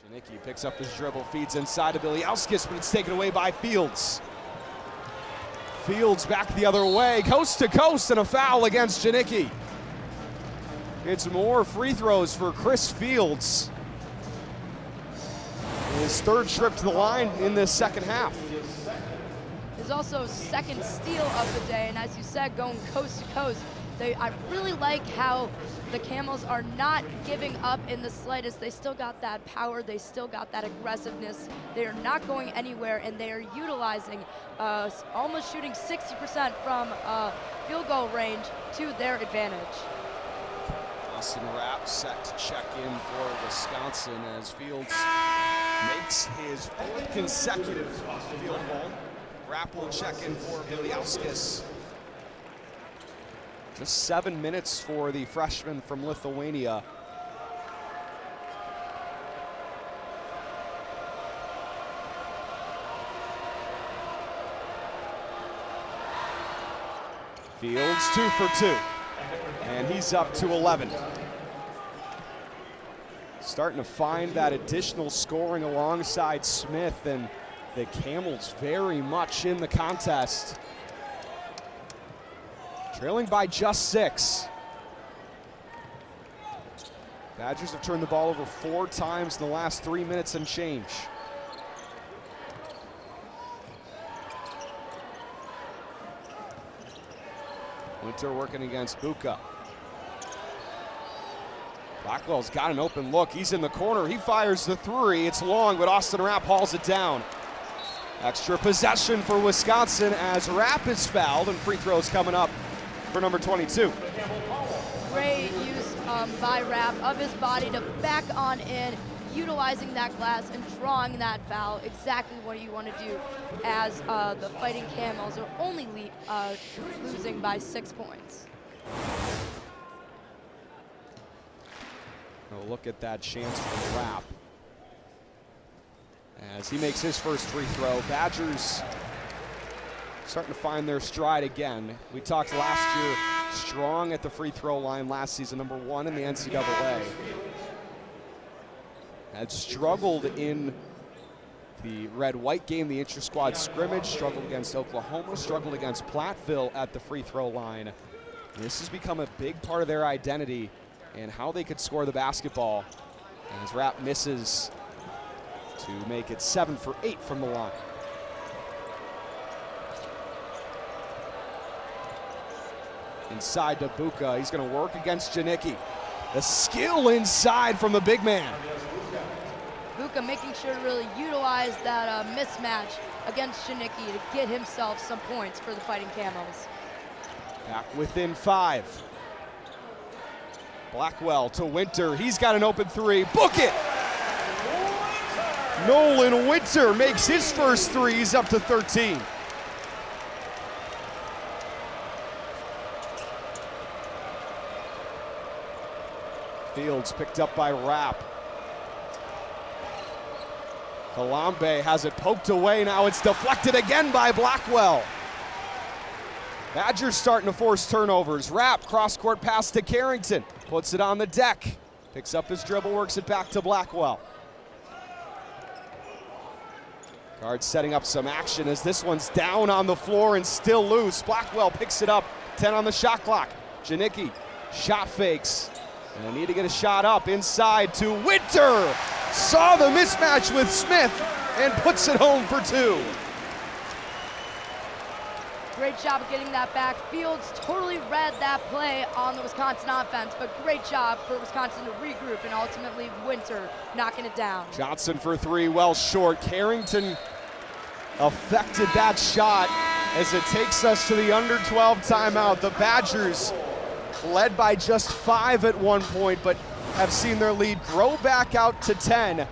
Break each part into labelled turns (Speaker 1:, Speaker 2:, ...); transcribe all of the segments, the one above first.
Speaker 1: Janicki picks up his dribble, feeds inside to Bieliauskas, but it's taken away by Fields. Fields back the other way, coast to coast, and a foul against Janicki. It's more free throws for Chris Fields. His third trip to the line in this second half.
Speaker 2: There's also second steal of the day, and as you said, going coast to coast. I really like how the Camels are not giving up in the slightest. They still got that power, they still got that aggressiveness. They are not going anywhere, and they are utilizing, almost shooting 60% from field goal range to their advantage.
Speaker 1: Austin Rapp set to check in for Wisconsin as Fields makes his fourth consecutive field goal. Rapp will check in for Bieliauskas. Just 7 minutes for the freshman from Lithuania. Fields 2 for 2, and he's up to 11. Starting to find that additional scoring alongside Smith, and the Camels very much in the contest. Trailing by just 6. Badgers have turned the ball over 4 times in the last 3 minutes and change. Winter working against Buka. Blackwell's got an open look. He's in the corner. He fires the 3. It's long, but Austin Rapp hauls it down. Extra possession for Wisconsin as Rapp is fouled, and free throws coming up for number 22.
Speaker 2: Great use by Rapp of his body to back on in, utilizing that glass and drawing that foul. Exactly what you want to do as the Fighting Camels are only losing by 6 points.
Speaker 1: A look at that chance for Rapp as he makes his first free throw. Badgers starting to find their stride again. We talked last year, strong at the free throw line last season, number 1 in the NCAA. Had struggled in the red-white game, the inter-squad scrimmage, struggled against Oklahoma, struggled against Platteville at the free throw line. This has become a big part of their identity and how they could score the basketball. As Rapp misses to make it 7 for 8 from the line. Inside to Buka, he's going to work against Janicki. The skill inside from the big man.
Speaker 2: Buka making sure to really utilize that mismatch against Janicki to get himself some points for the Fighting Camels.
Speaker 1: Back within 5. Blackwell to Winter, he's got an open 3, book it! Nolan Winter makes his first 3, he's up to 13. Fields picked up by Rapp. Kalambe has it poked away, now it's deflected again by Blackwell. Badgers starting to force turnovers. Rapp, cross-court pass to Carrington, puts it on the deck. Picks up his dribble, works it back to Blackwell. Guard setting up some action as this one's down on the floor and still loose. Blackwell picks it up, 10 on the shot clock. Janicki, shot fakes. And they need to get a shot up inside to Winter. Saw the mismatch with Smith and puts it home for 2.
Speaker 2: Great job of getting that back. Fields totally read that play on the Wisconsin offense, but great job for Wisconsin to regroup and ultimately Winter knocking it down.
Speaker 1: Johnson for 3, well short. Carrington affected that shot as it takes us to the under 12 timeout. The Badgers led by just 5 at one point, but have seen their lead grow back out to 10.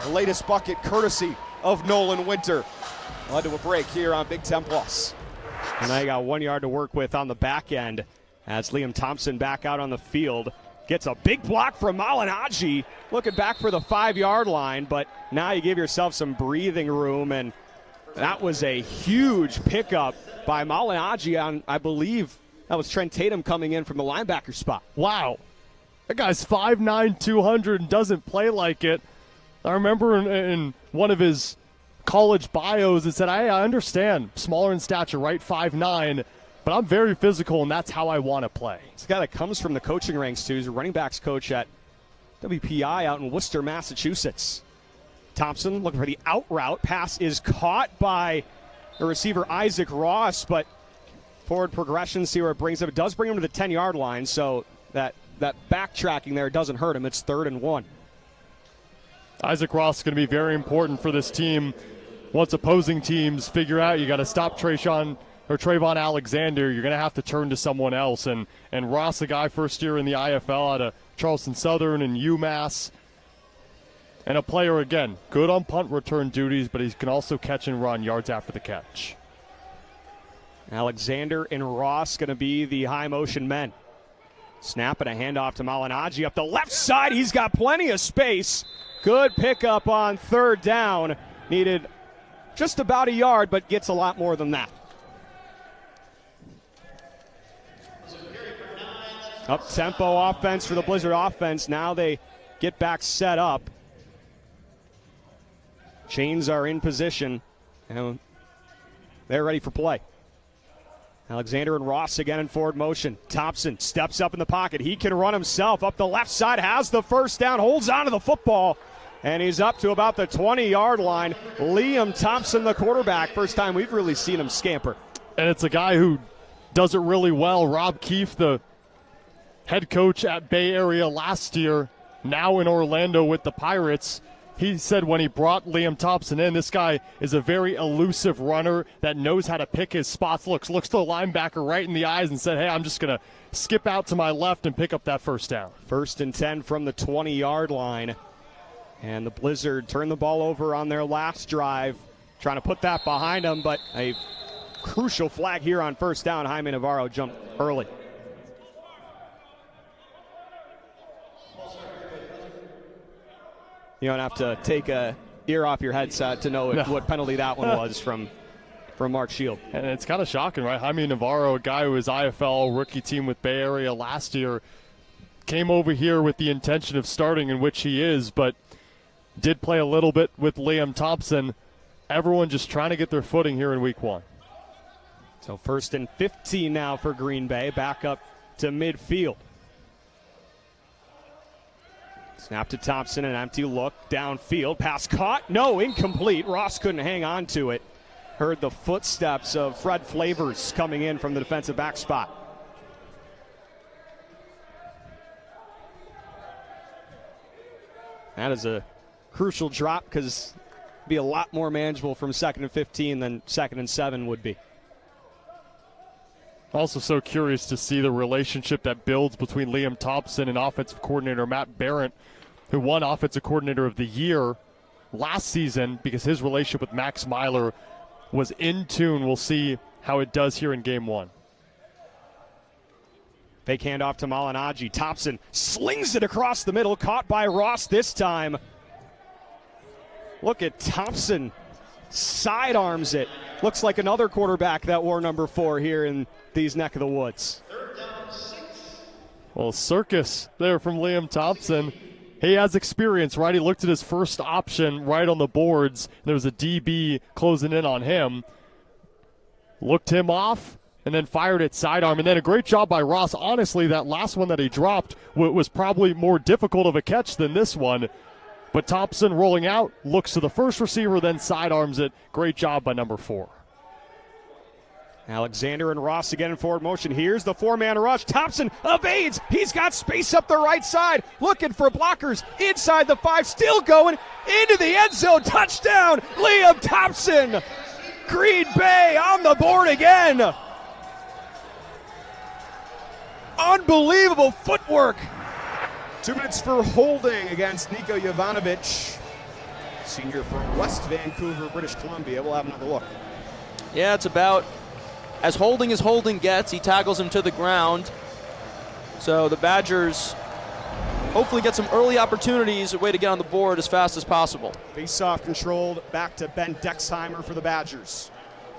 Speaker 1: The latest bucket courtesy of Nolan Winter. Led to a break here on Big Ten Plus.
Speaker 3: And now you got 1 yard to work with on the back end as Liam Thompson back out on the field. Gets a big block from Malinaji, looking back for the 5-yard line, but now you give yourself some breathing room, and that was a huge pickup by Malinaji on, I believe, that was Trent Tatum coming in from the linebacker spot.
Speaker 4: Wow. That guy's 5'9", 200 and doesn't play like it. I remember in one of his college bios, it said, I understand, smaller in stature, right, 5'9", but I'm very physical, and that's how I want to play.
Speaker 3: It's a guy that comes from the coaching ranks, too. He's a running backs coach at WPI out in Worcester, Massachusetts. Thompson looking for the out route. Pass is caught by the receiver Isaac Ross, but forward progression, see where it brings him. It does bring him to the 10-yard line, so that backtracking there doesn't hurt him. It's 3rd and 1.
Speaker 4: Isaac Ross is going to be very important for this team. Once opposing teams figure out you got to stop Trayvon Alexander, you're going to have to turn to someone else. And Ross, a guy first year in the IFL out of Charleston Southern and UMass, and a player, again, good on punt return duties, but he can also catch and run yards after the catch.
Speaker 3: Alexander and Ross going to be the high motion men. Snap and a handoff to Malinaji up the left side. He's got plenty of space. Good pickup on 3rd down. Needed just about a yard, but gets a lot more than that. Up-tempo offense for the Blizzard offense. Now they get back set up. Chains are in position, and they're ready for play. Alexander and Ross again in forward motion. Thompson steps up in the pocket. He can run himself up the left side, has the first down, holds on to the football, and he's up to about the 20-yard line. Liam Thompson, the quarterback. First time we've really seen him scamper.
Speaker 4: And it's a guy who does it really well. Rob Keefe, the head coach at Bay Area last year, now in Orlando with the Pirates. He said when he brought Liam Thompson in, this guy is a very elusive runner that knows how to pick his spots. Looks the linebacker right in the eyes and said, hey, I'm just going to skip out to my left and pick up that first down.
Speaker 3: 1st and 10 from the 20-yard line. And the Blizzard turned the ball over on their last drive, trying to put that behind them, but a crucial flag here on 1st down. Jaime Navarro jumped early. You don't have to take a ear off your headset to know what penalty that one was from Mark Shield.
Speaker 4: And it's kind of shocking, right? Jaime Navarro, a guy who was IFL rookie team with Bay Area last year, came over here with the intention of starting, in which he is, but did play a little bit with Liam Thompson. Everyone just trying to get their footing here in week 1.
Speaker 3: So 1st and 15 now for Green Bay, back up to midfield. Snap to Thompson, an empty look downfield. Pass caught. No, incomplete. Ross couldn't hang on to it. Heard the footsteps of Fred Flavors coming in from the defensive back spot. That is a crucial drop because it'd be a lot more manageable from 2nd and 15 than 2nd and 7 would be.
Speaker 4: Also so curious to see the relationship that builds between Liam Thompson and offensive coordinator Matt Barrett, who won Offensive Coordinator of the Year last season because his relationship with Max Myler was in tune. We'll see how it does here in Game 1.
Speaker 3: Fake handoff to Malinaji. Thompson slings it across the middle, caught by Ross this time. Look at Thompson, sidearms it. Looks like another quarterback that wore number 4 here in these neck of the woods.
Speaker 4: Well, circus there from Liam Thompson. He has experience, right? He looked at his first option right on the boards. There was a DB closing in on him. Looked him off and then fired it sidearm. And then a great job by Ross. Honestly, that last one that he dropped was probably more difficult of a catch than this one. But Thompson rolling out, looks to the first receiver, then sidearms it. Great job by number 4.
Speaker 3: Alexander and Ross again in forward motion. Here's the 4-man rush. Thompson evades. He's got space up the right side. Looking for blockers inside the 5. Still going into the end zone. Touchdown, Liam Thompson. Green Bay on the board again. Unbelievable footwork.
Speaker 1: 2 minutes for holding against Nico Jovanovic, senior from West Vancouver, British Columbia. We'll have another look.
Speaker 5: Yeah, it's about as holding as holding gets. He tackles him to the ground. So the Badgers hopefully get some early opportunities, a way to get on the board as fast as possible.
Speaker 1: Face-off controlled back to Ben Dexheimer for the Badgers.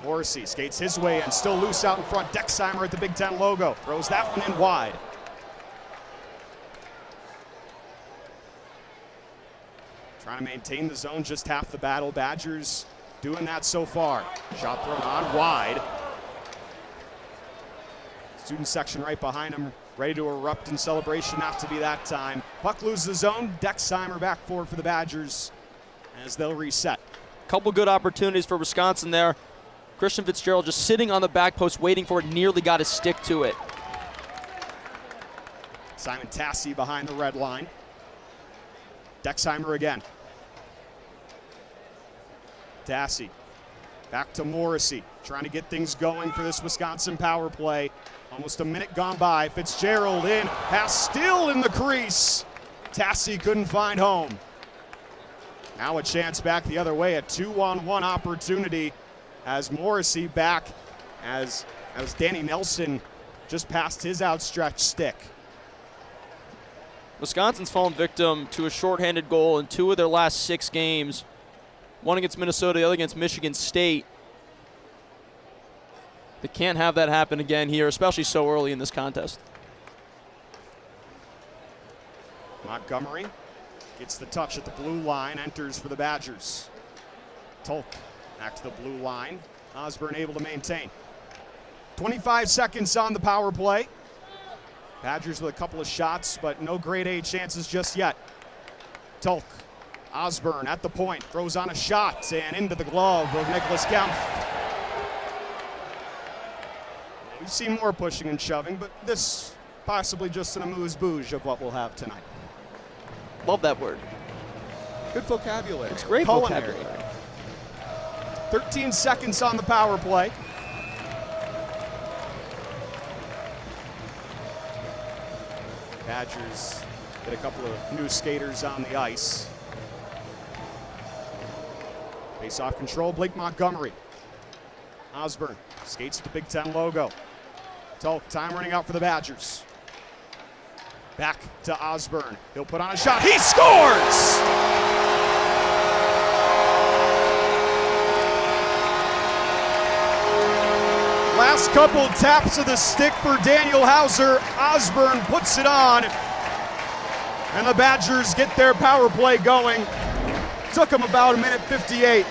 Speaker 1: Morrissey skates his way and still loose out in front. Dexheimer at the Big Ten logo. Throws that one in wide. Trying to maintain the zone, just half the battle. Badgers doing that so far. Shot thrown on wide. Student section right behind him, ready to erupt in celebration, not to be that time. Puck loses the zone. Dexheimer back forward for the Badgers as they'll reset.
Speaker 5: Couple good opportunities for Wisconsin there. Christian Fitzgerald just sitting on the back post waiting for it, nearly got his stick to it.
Speaker 1: Simon Tassi behind the red line. Dexheimer again. Tassi back to Morrissey, trying to get things going for this Wisconsin power play. Almost a minute gone by. Fitzgerald in, pass still in the crease. Tassi couldn't find home. Now a chance back the other way, a 2-on-1 opportunity as Morrissey back as Danny Nelson just passed his outstretched stick.
Speaker 5: Wisconsin's fallen victim to a shorthanded goal in 2 of their last 6 games. One against Minnesota, the other against Michigan State. They can't have that happen again here, especially so early in this contest.
Speaker 1: Montgomery gets the touch at the blue line, enters for the Badgers. Tolk back to the blue line. Osborne able to maintain. 25 seconds on the power play. Badgers with a couple of shots, but no grade A chances just yet. Tolk, Osborne at the point, throws on a shot and into the glove of Nicholas Kempf. We've seen more pushing and shoving, but this possibly just an amuse-bouche of what we'll have tonight.
Speaker 5: Love that word.
Speaker 1: Good vocabulary.
Speaker 5: It's great
Speaker 1: Culinary.
Speaker 5: vocabulary.
Speaker 1: 13 seconds on the power play. Badgers get a couple of new skaters on the ice. Face-off control, Blake Montgomery. Osborne skates at the Big Ten logo. Time running out for the Badgers. Back to Osborne. He'll put on a shot. He scores! Last couple taps of the stick for Daniel Hauser. Osborne puts it on. And the Badgers get their power play going. Took them about 1:58,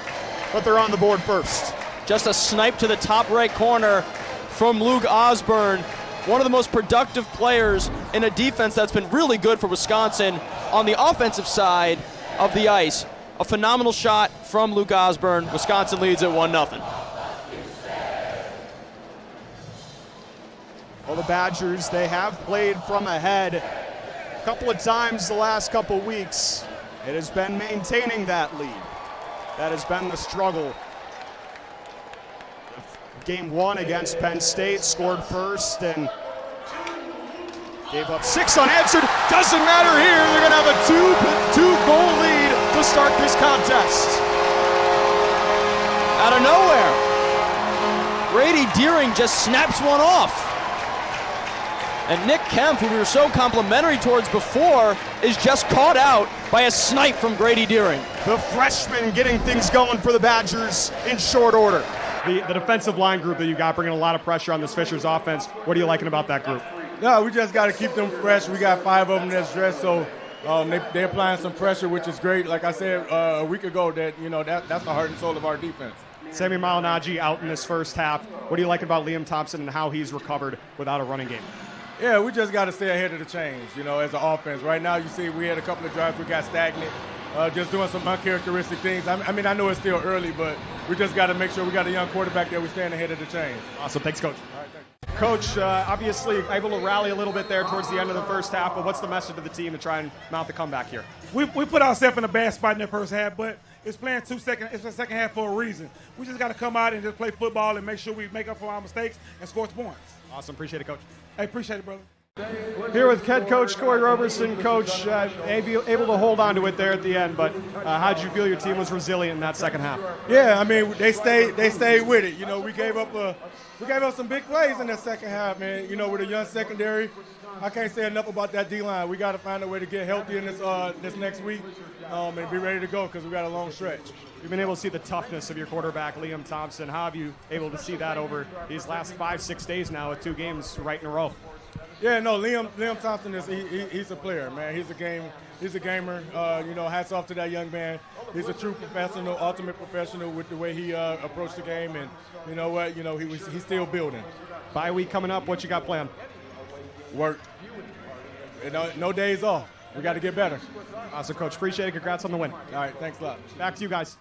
Speaker 1: but they're on the board first.
Speaker 5: Just a snipe to the top right corner from Luke Osborne. One of the most productive players in a defense that's been really good for Wisconsin on the offensive side of the ice. A phenomenal shot from Luke Osborne. Wisconsin leads at 1-0.
Speaker 1: Well, the Badgers, they have played from ahead a couple of times the last couple weeks. It has been maintaining that lead. That has been the struggle. Game 1 against Penn State, scored first and gave up 6 unanswered. Doesn't matter here. They're going to have a two-goal lead to start this contest.
Speaker 5: Out of nowhere, Grady Deering just snaps one off. And Nick Kempf, who we were so complimentary towards before, is just caught out by a snipe from Grady Deering.
Speaker 1: The freshman getting things going for the Badgers in short order.
Speaker 3: The defensive line group that you got bringing a lot of pressure on this Fishers offense. What are you liking about that group?
Speaker 6: No, we just got to keep them fresh. We got 5 of them that's dressed, so they're applying some pressure, which is great. Like I said a week ago, that's the heart and soul of our defense.
Speaker 3: Sammy Malinaji out in this first half. What do you like about Liam Thompson and how he's recovered without a running game?
Speaker 6: Yeah, we just got to stay ahead of the change, as an offense. Right now, you see we had a couple of drives we got stagnant, just doing some uncharacteristic things. I mean, I know it's still early, but we just got to make sure we got a young quarterback there. We're staying ahead of the change.
Speaker 3: Awesome. Thanks, Coach.
Speaker 6: All right, thanks.
Speaker 3: Coach, obviously able to rally a little bit there towards the end of the first half, but what's the message to the team to try and mount the comeback here?
Speaker 7: We put ourselves in a bad spot in the first half, but it's playing it's the second half for a reason. We just got to come out and just play football and make sure we make up for our mistakes and score points.
Speaker 3: Awesome. Appreciate it, Coach.
Speaker 7: I appreciate it, brother.
Speaker 3: Here with head coach Corey Roberson. Coach, able to hold on to it there at the end, but how did you feel your team was resilient in that second half?
Speaker 6: Yeah, I mean they stayed with it. We gave up some big plays in that second half, man. With a young secondary, I can't say enough about that D-line. We got to find a way to get healthy in this next week and be ready to go because we got a long stretch.
Speaker 3: You've been able to see the toughness of your quarterback, Liam Thompson. How have you able to see that over these last 5-6 days now with 2 games right in a row?
Speaker 6: Yeah, no, Liam Thompson he's a player, man. He's a gamer. You know, hats off to that young man. He's a true professional, ultimate professional with the way he approached the game, and you know what? You know, he's still building.
Speaker 3: Bye week coming up. What you got planned?
Speaker 6: Work. No days off. We got to get better.
Speaker 3: Awesome, Coach. Appreciate it. Congrats on the win.
Speaker 6: All right, thanks a lot.
Speaker 3: Back to you guys.